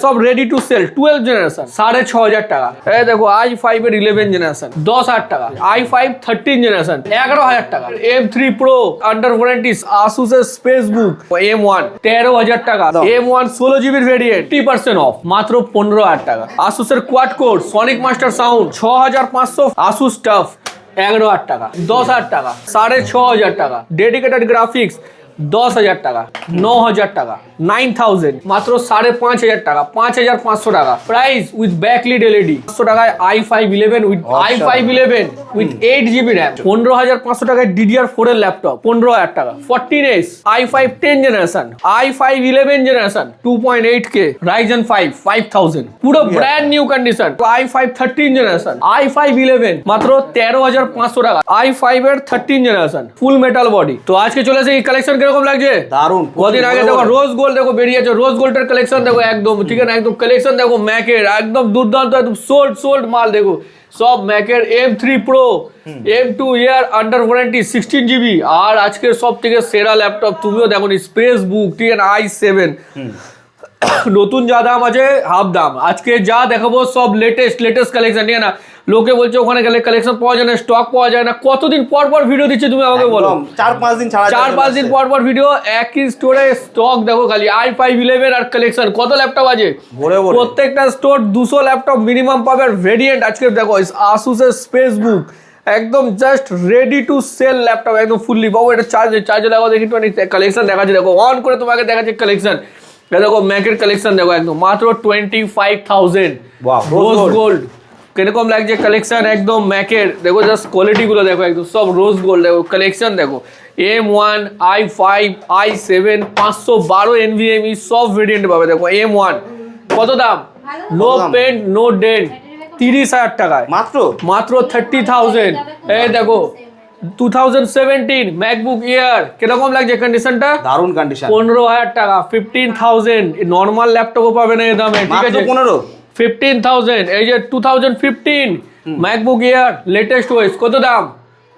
সব ready to sell 12 generation 6,500 টাকা। এই দেখো i5 এর 11 জেনারেশন 10,000 টাকা। i5 13 জেনারেশন 11,000 টাকা। M3 Pro under warranty Asus এর স্পেসবুক M1 13,000 টাকা। M1 16GB ভেরিয়েন্ট 50% অফ মাত্র 15,000 টাকা। Asus এর quad core Sonic master sound 6,500। Asus tough 11,000 টাকা 10,000 টাকা 6,500 টাকা। ডেডিকেটেড গ্রাফিক্স 10,000 টাকা 9,000 টাকা 9,000 মাত্র 5,500 টাকা 5,500 টাকা প্রাইস উইথ ব্যাকলিট এলইডি 500 টাকায় i5 11 with i5 11 with 8GB RAM 15,500 টাকায় DDR4 এর ল্যাপটপ 15,000 টাকা 14S i5 10 generation i5 11 generation 2.8K Ryzen 5 5,000 পুরো brand new condition i5 13 generation i5 11 মাত্র 13,500 টাকা i5 এর 13 জেনারেশন ফুল মেটাল বডি। তো আজকে চলে আসে এই কালেকশন কিরকম লাগছে দারুন। কদিন আগে দেখো রোজ গোল্ড দেখো বেরিয়েছে, রোজ গোল্ডের কালেকশন দেখো একদম ঠিক আছে, একদম কালেকশন দেখো ম্যাকের একদম দুর্দান্ত একদম সোল্ড মাল দেখো সব ম্যাকের M3 Pro M2 ইয়ার আন্ডার ওয়ারেন্টি 16GB। আর আজকের সব থেকে সেরা ল্যাপটপ তুমিও দেখো স্পেস বুক ঠিক আছে i7 নতুন যা দাম আছে হাফ দাম। আজকে যা দেখাবো সব লেটেস্ট কালেকশন নিয়ে না। লোকে বলছে ওখানে গেলে কালেকশন পাওয়া যায় না, স্টক পাওয়া যায় না। কতদিন পর ভিডিও দিচ্ছে তুমি আমাকে বলো? 4-5 দিন পর ভিডিও একই স্টোরে স্টক দেখো খালি i5 11 আর কালেকশন। কত ল্যাপটপ আছে প্রত্যেকটা স্টোর 200 ল্যাপটপ মিনিমাম পাবে। ভেরিয়েন্ট আজকে দেখো Asus এর স্পেস বুক একদম just ready to sell laptop একদম ফুললি বাবু। এটা চার্জে লাগাও দেখি কালেকশন দেখাচ্ছে দেখো অন করে তোমাকে দেখাচ্ছে কালেকশন। দেখো ম্যাকের কালেকশন দেখো একদম মাত্র 25,000 রোজ গোল্ড কিরকম লাগছে কালেকশন একদম ম্যাকের। দেখো জাস্ট কোয়ালিটি গুলো দেখো একদম সব রোজ গোল্ড দেখো কালেকশন দেখো M1 i5 i7 512 NVMe সব ভেরিয়েন্ট পাবে। দেখো M1 কত দাম নো পেন্ট নো ডেন্ট 30,000 টাকায় মাত্র 30,000। এই দেখো 2017 ম্যাকবুক ইয়ার কিরকম লাগছে কন্ডিশনটা দারুন কন্ডিশন 15,000 টাকা 15,000 নরমাল ল্যাপটপও পাবে না এই দামে ঠিক আছে 15,000। এই যে 2015 ম্যাকবুক ইয়ার লেটেস্ট ওয়েস কত দাম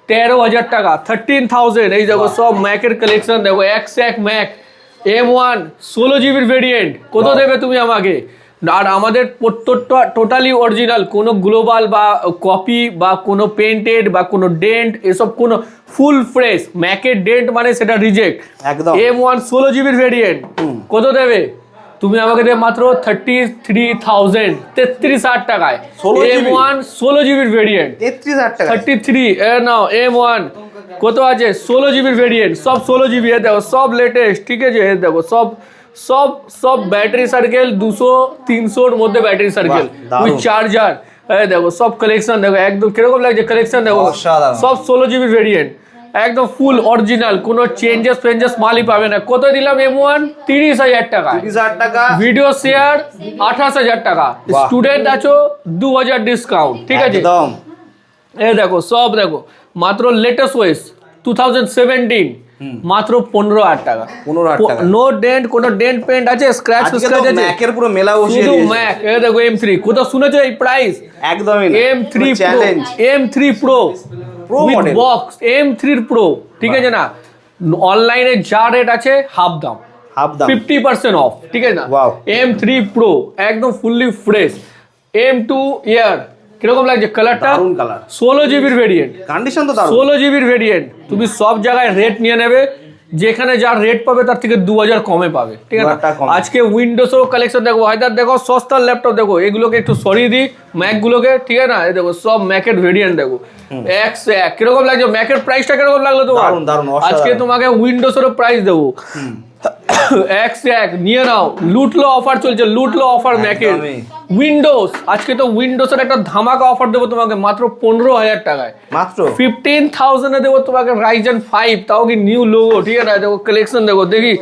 13,000 টাকা 13,000। এই দেখো সব ম্যাকের কালেকশন দেখো এক ম্যাক M1 16GB ভেরিয়েন্ট কত দেবে তুমি আমাকে? আর আমাদের টোটালি অরিজিনাল কোনো গ্লোবাল বা কপি বা কোনো পেন্টেড বা কোনো ডেন্ট এসব কোনো ফুল ফ্রেশ। ম্যাকের ডেন্ট মানে সেটা রিজেক্ট একদম। M1 16GB ভেরিয়েন্ট কত দেবে তুমি আমাকে? দেবে মাত্র 33,000 33,000 টাকায় M1 16GB ভেরিয়েন্ট 33,000 টাকা 33 নাও M1 কত আছে 16GB ভেরিয়েন্ট সব 16GB দেখো সব লেটেস্ট ঠিক আছে। দেখো সব ব্যাটারি সার্কেল 200-300 মধ্যে ব্যাটারি সার্কেল উইথ চার্জার। দেখো সব কালেকশন দেখো একদম কিরকম লাগছে কালেকশন দেখো সব 16GB ভেরিয়েন্ট একদম ফুল অরিজিনাল কোনো চেঞ্জেস মালই পাবে না। কত দিলাম M1 30,000 টাকা ভিডিও শেয়ার 28,000 টাকা স্টুডেন্ট আছো 2,000 ডিসকাউন্ট ঠিক আছে। এই দেখো সব দেখো মাত্র লেটেস্ট ওয়েস 2017 মাত্র 15,000 টাকা নো ডেন্ট কোনো ডেন্ট পেন্ট আছে স্ক্র্যাচ আছে ম্যাকের পুরো মেলা বসিয়ে দিয়েছে ম্যাক। এই দেখো M3 কোথাও শুনেছো এই প্রাইস একদমই না M3 challenge M3 Pro with box M3 Pro ঠিক আছে না। অনলাইনে যা রেট আছে হাফ দাম 50% অফ ঠিক আছে না। M3 Pro একদম ফুললি ফ্রেশ M2 ইয়ার কিরকম লাগছে কালারটা 16GB ভেরিয়েন্ট কন্ডিশন তো 16GB ভেরিয়েন্ট। তুমি সব জায়গায় রেট নিয়ে নেবে যেখানে যা রেট পাবে তার থেকে 2,000 কমে পাবে ঠিক আছে। আজকে উইন্ডোজও কালেকশন দেখো হায়দার দেখো সস্তার ল্যাপটপ দেখো এগুলোকে একটু সরিয়ে দিই ম্যাক গুলোকে ঠিক আছে না। এই দেখো সব ম্যাকের ভেরিয়েন্ট দেখো এক কিরকম লাগছে ম্যাকের প্রাইসটা কিরকম লাগলো তোমার? আজকে তোমাকে উইন্ডোজেরও প্রাইস দেবো এক নিয়ে নাও। লুটলো অফার চলছে লুটলো অফার ম্যাকের উইন্ডোজ। আজকে তো উইন্ডোজের একটা ধামাকা অফার দেবো তোমাকে মাত্র 15,000 টাকায় মাত্র 15,000 এ দেবো তোমাকে Ryzen 5 তাও কি নিউ লোগো ঠিক আছে। দেখো কালেকশন দেখো দেখি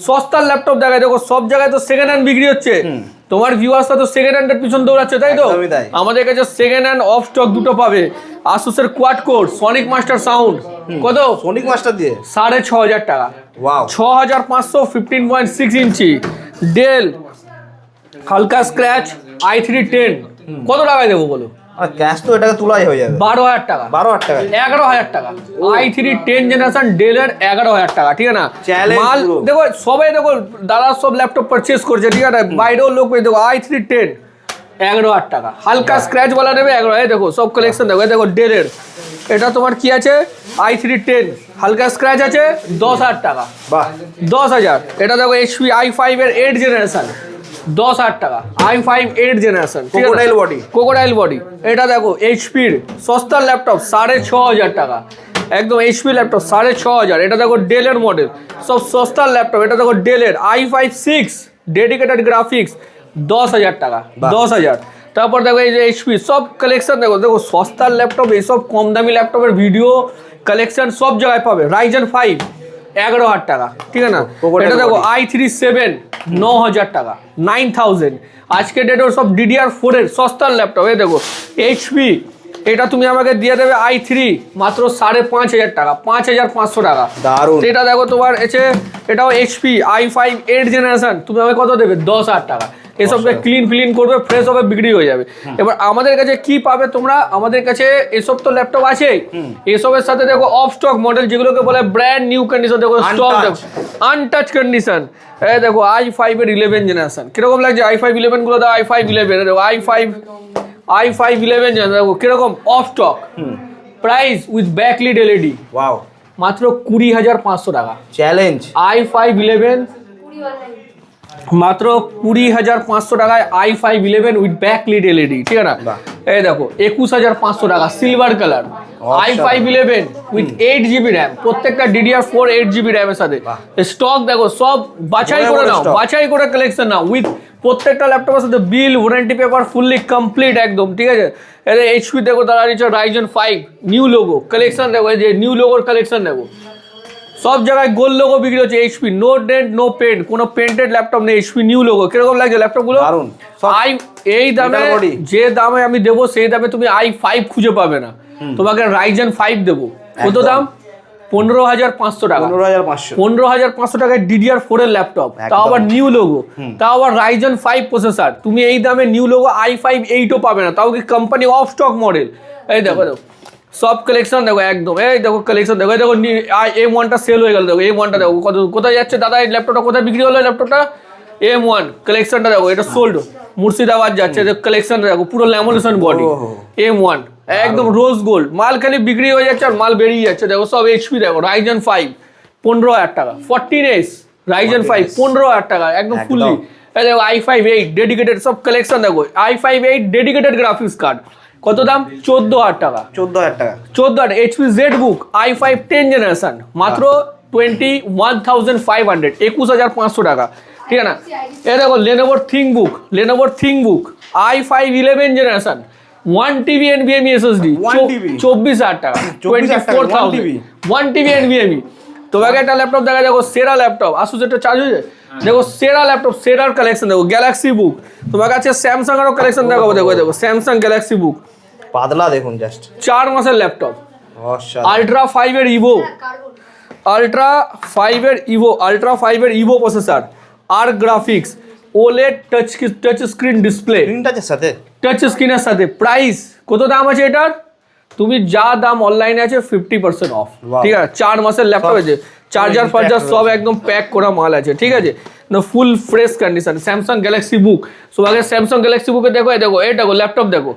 সস্তার ল্যাপটপ দেখায় দেখো সব জায়গায় তো সেকেন্ড হ্যান্ড বিক্রি হচ্ছে। তোমার ভিউয়ার্সরা তো সেকেন্ড হ্যান্ডের পিছন দৌড়াচ্ছে তাই তো? আমাদের কাছে সেকেন্ড হ্যান্ড অফ স্টক দুটো পাবে। Asus এর quad core Sonic master sound কত সনিক মাস্টার দিয়ে 6,500 টাকা 6,500 15.6 ইঞ্চি ডেল হালকা স্ক্র্যাচ i3 10 কত টাকায় দেবো বলো? আর ক্যাশ তো এটাকে তোলাই হয়ে যাবে। 12,000 টাকা, 12,000 টাকা, 11,000 টাকা। i3 10 জেনারেশন ডেলের 11,000 টাকা, ঠিক আছে না? Challenge মাল পুরো। দেখো সবাই দেখো দাদা সব ল্যাপটপ পারচেস করছে, ঠিক আছে? বাইরেও লোক দেখো i3 10 11,000 টাকা, হালকা স্ক্র্যাচ বলা নেবে 11,000। দেখো সব কালেকশন দেখো, দেখো ডেলের এটা তোমার কি আছে i3 10 হালকা স্ক্র্যাচ আছে 10,000 টাকা, বাহ 10,000। এটা দেখো HP i5 এর 8 জেনারেশন 10,000 টাকা, i5 8 generation, Crocodile body। Crocodile body. এটা দেখো এইচপির সস্তার ল্যাপটপ 6,500 টাকা, একদম এইচপি ল্যাপটপ 6,500। এটা দেখো ডেলের মডেল, সব সস্তার ল্যাপটপ। এটা দেখো ডেলের i5 6 ডেডিকেটেড গ্রাফিক্স 10,000 টাকা, 10,000। তারপর দেখো এই যে এইচপি সব কালেকশন দেখো, দেখো সস্তার ল্যাপটপ, এইসব কম দামি ল্যাপটপের ভিডিও কালেকশন সব জায়গায় পাবে। রাইজেন 5 11,000 টাকা, ঠিক আছে না? এটা দেখো i3 7 9,000 টাকা, 9,000। আজকে ডেটের সব DDR4 এর সস্তার ল্যাপটপ। এই দেখো এইচপি, এটা তুমি আমাকে দিয়ে দেবে i3 মাত্র 5,500 টাকা, 5,500 টাকা। দারুণ। এটা দেখো তোমার এটাও এইচপি i5 8 জেনারেশন, তুমি আমাকে কত দেবে? 10,000 টাকা। এসবকে ক্লিন করবে, ফ্রেশ হবে, বিক্রি হয়ে যাবে। এবার আমাদের কাছে কি পাবে তোমরা? আমাদের কাছে এসব তো ল্যাপটপ আছে, এসবের সাথে দেখো অফ স্টক মডেল যেগুলোকে বলে ব্র্যান্ড নিউ কন্ডিশন, দেখো স্টক দেখো আনটাচ কন্ডিশন। এই দেখো i5 এর 11 জেনারেশন, কিরকম লাগছে? i5 11 গুলো দাও, i5 11 দেখো i5 11 জেনারেশন দেখো কিরকম of stock. Price with backlit LED wow, মাত্র 20,500 টাকা। চ্যালেঞ্জ। i5 11 মাত্র 20,500 টাকায় i5 11 উইথ ব্যাকলিড এলইডি, ঠিক আছে না? এই দেখো 21,500 টাকা, silver colour i5 11 with 8GB RAM, প্রত্যেকটা DDR4 8GB র্যামের সাথে। স্টক দেখো সব বাছাই করে নাও, বাছাই করে কালেকশন নাও, উইথ প্রত্যেকটা ল্যাপটপের সাথে বিল, ওয়ারেন্টি পেপার ফুললি কমপ্লিট একদম, ঠিক আছে? এর এইচপি দেখো তারা নিচ্ছে রাইজেন 5 নিউ লোগো কালেকশন দেখো, এই যে নিউ লোগোর কালেকশন দেখো, সব জায়গায় গোল লোগো বিক্রি হচ্ছে। HP no dent no paint, কোনো পেন্টেড ল্যাপটপ নেই, এইচপি নিউ লোগো। কিরকম লাগছে ল্যাপটপগুলো? দারুণ। এই দামে, যে দামে আমি দেবো সেই দামে তুমি i5 খুঁজে পাবে না, তোমাকে রাইজেন 5 দেবো। কত দাম? 15,500 টাকা, 15,500 টাকায় DDR4 এর ল্যাপটপ, তাও আবার নিউ লোগো, তাও আবার রাইজেন 5 প্রসেসর। তুমি এই দামে নিউ লোগো i5 8ও পাবে না, তাও কি কোম্পানি অফ স্টক মডেল। এই দেখো দেখো সব কালেকশন দেখো একদম, এই দেখো কালেকশন দেখো, এই দেখো M1টা সেল হয়ে গেল, দেখো M1টা দেখো কত, কোথায় যাচ্ছে দাদা এই ল্যাপটপটা, কোথায় বিক্রি হলো ল্যাপটপটা? M1 কালেকশনটা দেখো, এটা সোল্ড, মুর্শিদাবাদ যাচ্ছে, দেখো কালেকশনটা দেখো, পুরো ল্যামিনেশন বডি M1 একদম রোজ গোল্ড। মাল খালি বিক্রি হয়ে যাচ্ছে আর মাল বেরিয়ে যাচ্ছে। দেখো সব এইচপি দেখো, রাইজেন 5 15,000 টাকা, 14S রাইজেন 5 15,000 টাকা একদম ফুললি। এই দেখো i5 8 ডেডিকেটেড সব কালেকশন দেখো, i5 8 ডেডিকেটেড গ্রাফিক্স কার্ড, কত দাম? 14,000 টাকা, 14,000 টাকা, 14,000। HP Z book i5 10 generation মাত্র 21,500, 21,500 টাকা, ঠিক আছে না? এই দেখো লেনোভোর ThinkBook i5 11 generation 1TB NVMe SSD 24,000 টাকা, 24,000 1TB NVMe। তোমাকে একটা ল্যাপটপ দেখা, দেখো সেরা ল্যাপটপ, আসুস এটা চার্জ হয়ে যায়, দেখো সেরা ল্যাপটপ, সেরার কালেকশন দেখো, গ্যালাক্সি বুক। তোমার কাছে স্যামসাং এরও কালেকশন দেখাবো, দেখো দেখো স্যামসাং গ্যালাক্সি বুক, পাতলা দেখুন জাস্ট 4 মাসের ল্যাপটপ। অসাধারণ। আল্ট্রা 5 এর ইভো প্রসেসর, আর graphics, OLED touch screen display, touch স্ক্রিনের সাথে। প্রাইস কত দাম আছে এটার? তুমি যা দাম অনলাইনে আছে 50% অফ, ঠিক আছে? 4 মাসের ল্যাপটপ আছে, চার্জার ফার্জার সব একদম প্যাক করা মাল আছে, ঠিক আছে না? Full fresh condition. Samsung Galaxy বুক, সো আগে স্যামসাং গ্যালাক্সি বুকে দেখো, এই দেখো, এই দেখো ল্যাপটপ দেখো।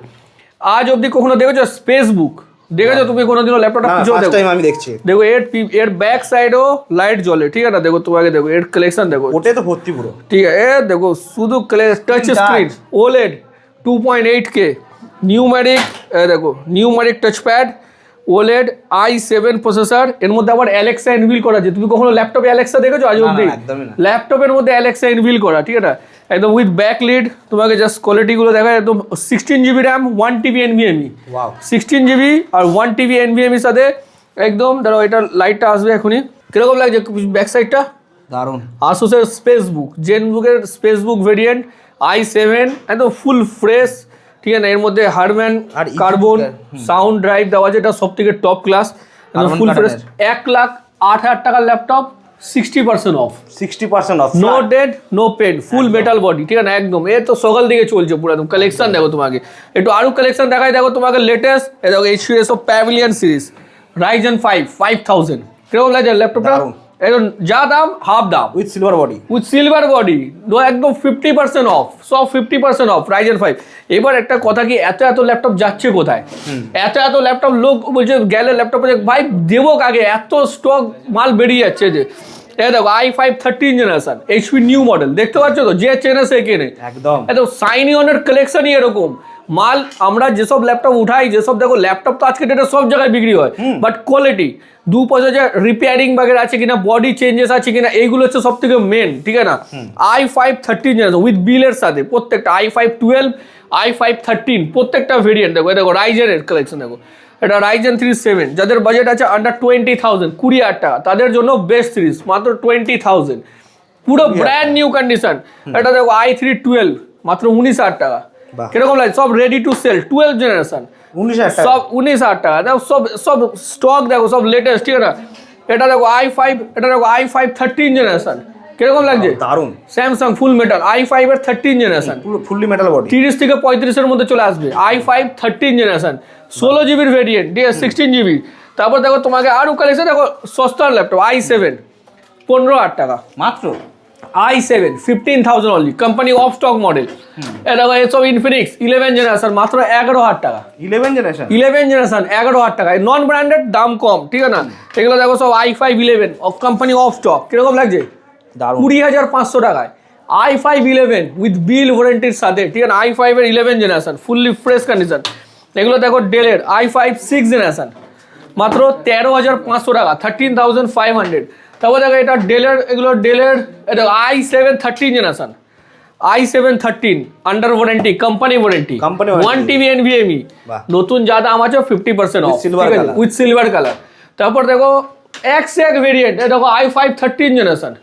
আজ অবধি কখনো দেখেছো স্পেস বুক? দেখেছো তুমি কোনোদিনও ল্যাপটপটা খুঁজে দেখো? আমি দেখছি। দেখো এর ব্যাক সাইডও লাইট জ্বলে, ঠিক আছে না? দেখো তোমাকে দেখো এর কালেকশন দেখো, ওটাই তো ভর্তি পুরো, ঠিক আছে? এ দেখো শুধু touch screen, OLED 2.8K numeric, দেখো numeric touch pad, OLED i7 processor. এর মধ্যে আবার অ্যালেক্সা ইনবিল করা আছে। তুমি কখনো ল্যাপটপে অ্যালেক্সা দেখেছো আজ অবধি? ল্যাপটপের মধ্যে অ্যালেক্সা ইনবিল করা, ঠিক আছে? একদম উইথ ব্যাক লিড। তোমাকে জাস্ট কোয়ালিটিগুলো দেখা, একদম 16GB RAM 1TB NVMe, 16GB আর 1TB NVMe সাথে একদম। ধরো এটা লাইটটা আসবে এখনই, কিরকম লাগছে ব্যাক সাইডটা? দারুণ। আসুসের স্পেস বুক, জেনবুকের স্পেস বুক ভেরিয়েন্ট i7 একদম ফুল ফ্রেশ, ঠিক আছে? এর মধ্যে হারম্যান কার্বন সাউন্ড ড্রাইভ দেওয়া আছে, এটা সব থেকে টপ ক্লাস, ফুল ফ্রেশ। 1,08,000 টাকার ল্যাপটপ 60% অফ, 60% অফ। নো ডেড no paint, full metal body, ঠিক আছে একদম। এ তো সকাল দিকে চলছে পুরো একদম। কালেকশন দেখো তোমাকে, একটু আরো কালেকশন দেখাই, দেখো তোমাকে লেটেস্ট। এ দেখো HPS of pavilion series Ryzen 5 5000 কিরকম লাগছে ল্যাপটপটা? দারুণ। একদম যা দাম হাফ দাম, with silver body. With silver body, একদম 50% অফ, সব 50% অফ রাইজেন 5। এবার একটা কথা কি, এত এত ল্যাপটপ যাচ্ছে কোথায়? এত ল্যাপটপ লোক বলছে গেলে ল্যাপটপ ভাই দেবো কাকে, এত স্টক মাল বেরিয়ে যাচ্ছে। যে এই দেখো i5 13 generation HP new model, দেখতে পাচ্ছ তো? যে চেনে সে কেনে একদম। একদম সাইনিয়নের কালেকশনই এরকম মাল। আমরা যেসব ল্যাপটপ উঠাই, যেসব দেখো ল্যাপটপ তো আজকে ডেটে সব জায়গায় বিক্রি হয়, বাট কোয়ালিটি 2 যে রিপেয়ারিং বাগের আছে কিনা, বডি চেঞ্জেস আছে কিনা, এইগুলো হচ্ছে সব থেকে মেন, ঠিক আছে না? i5 13 জেনারেশন উইথ বিলের সাথে প্রত্যেকটা i5 12 i5 13 প্রত্যেকটা ভেরিয়েন্ট দেখো। দেখো রাইজেনের কালেকশন দেখো, এটা রাইজেন 3 7, যাদের বাজেট আছে আন্ডার 20,000 20,000 টাকা, তাদের জন্য বেস্ট সিরিজ মাত্র 20,000, পুরো ব্র্যান্ড নিউ কন্ডিশন। এটা দেখো i3 12 মাত্র 19,000 টাকা। বাহ। কিরকম লাগে? সব রেডি টু সেল 12 জেনারেশন 19,000 টাকা। সব 19,000 টাকা। দেখো সব সব স্টক দেখো, সব লেটেস্ট, ঠিক আছে না? এটা দেখো i5, এটা দেখো i5 13 জেনারেশন কিরকম লাগছে? দারুণ। স্যামসাং ফুল মেটাল i5 এর 13 জেনারেশন, পুরো ফুললি মেটাল বডি। 30 থেকে 35-এর মধ্যে চলে আসবে i5 13 জেনারেশন, 16 জিবির ভেরিয়েন্ট, ঠিক আছে 16 জিবি। তারপর দেখো তোমাকে আরো কালেকশন দেখো, সস্তার ল্যাপটপ i7 15,000 টাকা, মাত্র i7 15,000 only, company of stock model. এটা দেখো এসব ইনফিনিক্স 11 জেনারেশন মাত্র 11,000 টাকা, 11 জেনারেশন। 11 জেনারেশন 11,000 টাকায়, নন ব্র্যান্ডেড, দাম কম, ঠিক আছে না? এগুলো দেখো সব i5 11 কোম্পানি অফ স্টক, কিরকম লাগছে? দারুণ। 20,500 টাকায় i5 11 উইথ বিল ওয়ারেন্টির সাথে, ঠিক আছে? i5 এর 11 জেনারেশন ফুললি ফ্রেশ কন্ডিশন। এগুলো দেখো ডেলের i5 6 জেনারেশন মাত্র 13,500 টাকা, 13,500। তারপর দেখো এটা ডেলের, এগুলো ডেলের, এটা i7 13 generation, i7 13 under warranty, company warranty, Company warranty। 1 TB NVMe, বাহ। নতুন যা দাম আছে 50% of, silver color। With silver colour. তারপর দেখো এক্স এক ভেরিয়েন্ট, এটা দেখো i5 13 জেনারেশন,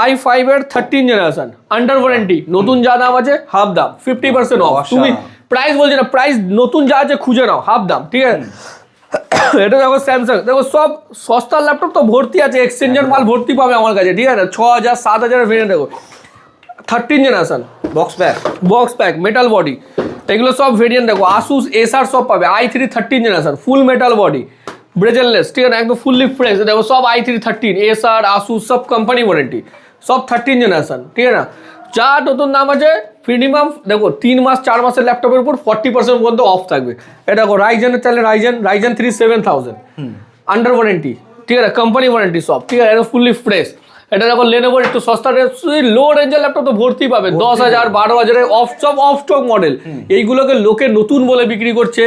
i5 এর 13 জেনারেশন আন্ডার ওয়ারেন্টি, নতুন যা দাম আছে হাফ দাম, 50% অফ। তুমি প্রাইস বলছি না, প্রাইস নতুন যা আছে খুঁজে নাও, হাফ দাম, ঠিক আছে? এটা দেখো স্যামসাং, দেখো সব সস্তার ল্যাপটপ তো ভর্তি আছে, এক্সচেঞ্জের মাল ভর্তি পাবে আমার কাছে, ঠিক আছে? 6,000 7,000 ভেরিয়েন্ট দেখো 13 generation box pack. Box pack metal body, এগুলো সব ভেরিয়েন্ট দেখো। আসুস এসার সব পাবে, i3 13 জেনারেশন ফুল মেটাল বডি, ব্রেজেললেস, ঠিক আছে একদম ফুললি ফ্রেশ। দেখো সব i3 13 এসার আসুস সব কোম্পানি ওয়ারেন্টি, সব 13 জেনারেশন, ঠিক আছে না? যা নতুন দাম আছে মিনিমাম দেখো 3 মাস 4 মাসের ল্যাপটপের উপর 40% পর্যন্ত অফ থাকবে। এটা দেখো রাইজেনের চাইলে রাইজেন 3 7000 আন্ডার ওয়ারেন্টি, ঠিক আছে কোম্পানি ওয়ারেন্টি সব, ঠিক আছে একদম ফুললি ফ্রেশ। এটা দেখো লেনোভোর একটু সস্তা লো রেঞ্জের ল্যাপটপ তো ভর্তি পাবে, 10,000 12,000 অফ স্টক মডেল। এইগুলোকে লোকে নতুন বলে বিক্রি করছে,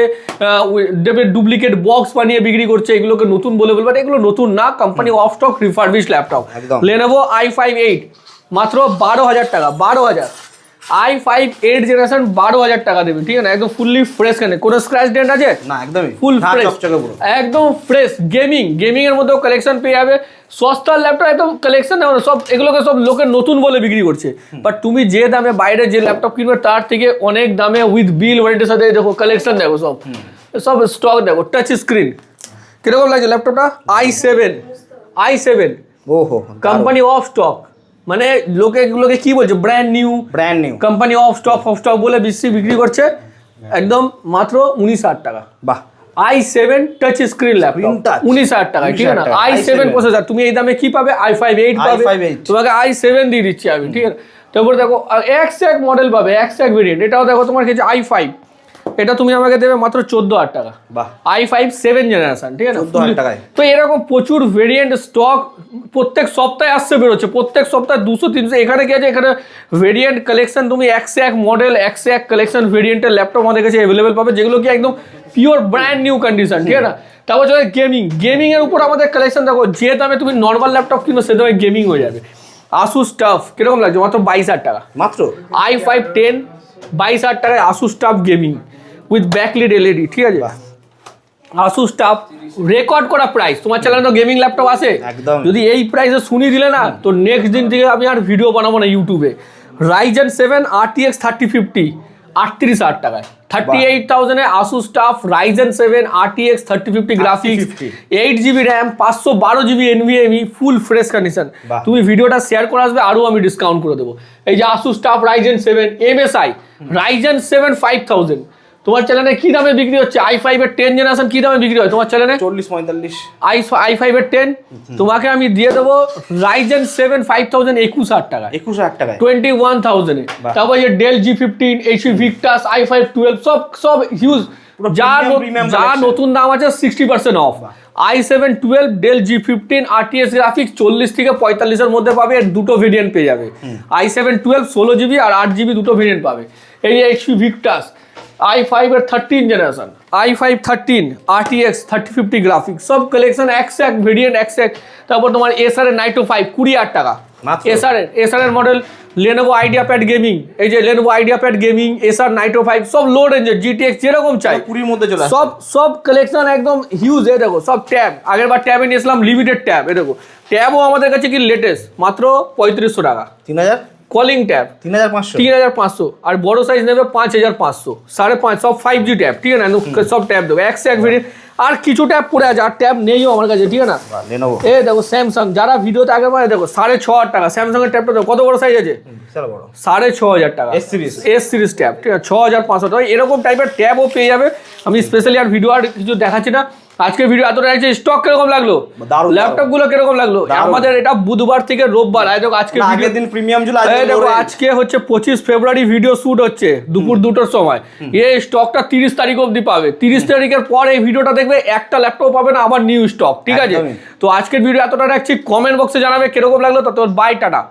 ডুপ্লিকেট বক্স বানিয়ে বিক্রি করছে, এগুলোকে নতুন বলে বলবে, এগুলো নতুন না, company of stock refurbish laptop. Lenovo i5 8 মাত্র 12,000 টাকা, 12,000। i5 8 জেনারেশন 12,000 টাকা দেবে, ঠিক আছে না? একদম ফুললি ফ্রেশ, কেন কোনো স্ক্র্যাচ ডেন্ট আছে না, একদমই ফুল ফ্রেশ, চকচকে পুরো একদম ফ্রেশ। গেমিং এর মধ্যেও কালেকশন পেয়ে যাবে, সস্তার ল্যাপটপ একদম কালেকশন সব, এগুলোকে সব লোকে নতুন বলে বিক্রি করছে, বাট তুমি যে দামে বাইরে যে ল্যাপটপ কিনবে তার থেকে অনেক দামে উইথ বিল ওয়ারেন্টির সাথে দেখো কালেকশন দেখো, সব সব স্টক দেখো, টাচ স্ক্রিন। কিরকম লাগছে ল্যাপটপটা? i7 ওহো, কোম্পানি অফ স্টক, মানে লোকে এগুলোকে কি বলছে, brand new company of stock বলে বেশি বিক্রি করছে, একদম মাত্র 19,000 টাকা। বাহ। i7 টাচ স্ক্রিন ল্যাপটপ 19,000 টাকা, ঠিক আছে না? 19,000 i7 প্রসেসর, তুমি এই দামে কি পাবে? i5 8 পাবে, তোমাকে i7 দিয়ে দিচ্ছি আমি, ঠিক আছে? তারপর দেখো এক্স এক মডেল পাবে, এক্স এক ভেরিয়েন্ট, এটাও দেখো তোমার কাছে i5, এটা তুমি আমাকে দেবে মাত্র 14,000 টাকা। বাহ। i5 7 জেনারেশন, ঠিক আছে 14,000 টাকায়। তো এরকম প্রচুর ভেরিয়েন্ট স্টক প্রত্যেক সপ্তাহে আসছে, বেরোচ্ছে প্রত্যেক সপ্তাহে 200-300। এখানে কি আছে, এখানে ভেরিয়েন্ট কালেকশন তুমি একশো এক মডেল, একশো এক কালেকশন ভেরিয়েন্টের ল্যাপটপ আমাদের কাছে অ্যাভেলেবেল পাবে, যেগুলো কি একদম পিওর ব্র্যান্ড নিউ কন্ডিশন, ঠিক আছে না? তারপর চলে গেমিং এর উপর আমাদের কালেকশন দেখো, যে দামে তুমি নর্মাল ল্যাপটপ কিনবে সে দামে গেমিং হয়ে যাবে। আসুস টাফ কিরকম লাগছে? মাত্র 22,000 টাকা, মাত্র i5 10 22,000 টাকায় Asus tough gaming with backlit LED, ঠিক আছে? আসুস টাফ রেকর্ড করা প্রাইস, তোমার চ্যানেলে তো গেমিং ল্যাপটপ আছে, একদম। যদি এই প্রাইসে শুনিয়ে দিলে না, তো নেক্সট দিন থেকে আমি আর ভিডিও বানাবো না ইউটিউবে। রাইজেন 7 RTX 3050 38,000 টাকায় 38,000 এ Asus TUF Ryzen 7 RTX 3050 graphics 8GB RAM 512GB NVMe full fresh condition. বাহ। তুমি ভিডিওটা শেয়ার করে আসবে আরো আমি ডিসকাউন্ট করে দেবো। এই যে Asus TUF Ryzen 7 MSI Ryzen 7 5000 তোমার চ্যানেলে কি দামে বিক্রি হচ্ছে? i5 এর 10 জেনারেশন কি দামে বিক্রি হয় তোমার চ্যানেলে? 40-45। i5 এর 10 তোমাকে আমি দিয়ে দেবো Ryzen 7 5000 21,000 টাকায় 21,000 টাকায় 21,000 এ। বাহ। তারপর যে del G15 HP Victus i5 12 সব হিউজ পুরো যা premium যা collection। নতুন দাম আছে 60% of. i7 12 del G15 RTX graphics 40 থেকে 45 এর মধ্যে পাবে। এর দুটো ভেরিয়েন্ট পেয়ে যাবে। i7 12 16GB আর 8GB দুটো ভেরিয়েন্ট পাবে। এই HP Victus i5 এর 13 জেনারেশন i5 13 RTX 3050 গ্রাফিক্স সব কালেকশন এক ভেরিয়েন্ট এক। তারপর তোমার এসার এর নাইটো 5 20,000 টাকা মাত্র। এসার এর মডেল Lenovo IdeaPad গেমিং এই যে Lenovo IdeaPad গেমিং এসার নাইটো 5 সব লো রেঞ্জের GTX যেরকম চাই 20 মধ্যে চলে আসে। সব কালেকশন একদম হিউজ। এই দেখো সব ট্যাব আগের বার ট্যাবে নিয়েছিলাম লিমিটেড ট্যাব। এই দেখো ট্যাবও আমাদের কাছে কি লেটেস্ট মাত্র 3500 টাকা 3000 কলিং ট্যাব 3500 3,500 আর বড় সাইজ নেবে 5,500 5.5 সব 5G ট্যাব ঠিক আছে না সব ট্যাব দেবো এক ভেরিয়েন্ট। আর কিছু ট্যাব পড়ে আছে আর ট্যাব নেইও আমার কাছে ঠিক আছে না। Lenovo এ দেখো স্যামসাং যারা ভিডিওতে আগে মানে দেখো 6,500 টাকা স্যামসাং এর ট্যাবটা দেখো কত বড় সাইজ আছে বিশাল বড় 6,500 টাকা এস সিরিজ ট্যাব ঠিক আছে 6,500 টাকা এরকম টাইপের ট্যাবও পেয়ে যাবে। আমি স্পেশালি আর ভিডিও আর কিছু দেখাচ্ছি না। আজকে ভিডিও এতটা আছে। স্টক কিরকম লাগলো? দারুণ, ল্যাপটপ গুলো কিরকম লাগলো? দারুণ। আমাদের এটা বুধবার থেকে রোববার দেখো আজকে না, video- আগের দিন প্রিমিয়াম ছিল এই দেখো আজকে হচ্ছে 25 ফেব্রুয়ারি ভিডিও শুট হচ্ছে দুপুর 2টোর সময়। এই স্টকটা 30 তারিখ অবধি পাবে। 30 তারিখের পর এই ভিডিওটা দেখবে একটা ল্যাপটপ পাবে না আবার নিউ স্টক ঠিক আছে। একদমই। তো আজকের ভিডিও এতটা রাখছি। কমেন্ট বক্সে জানাবে কিরকম লাগলো। তো বাই টাটা।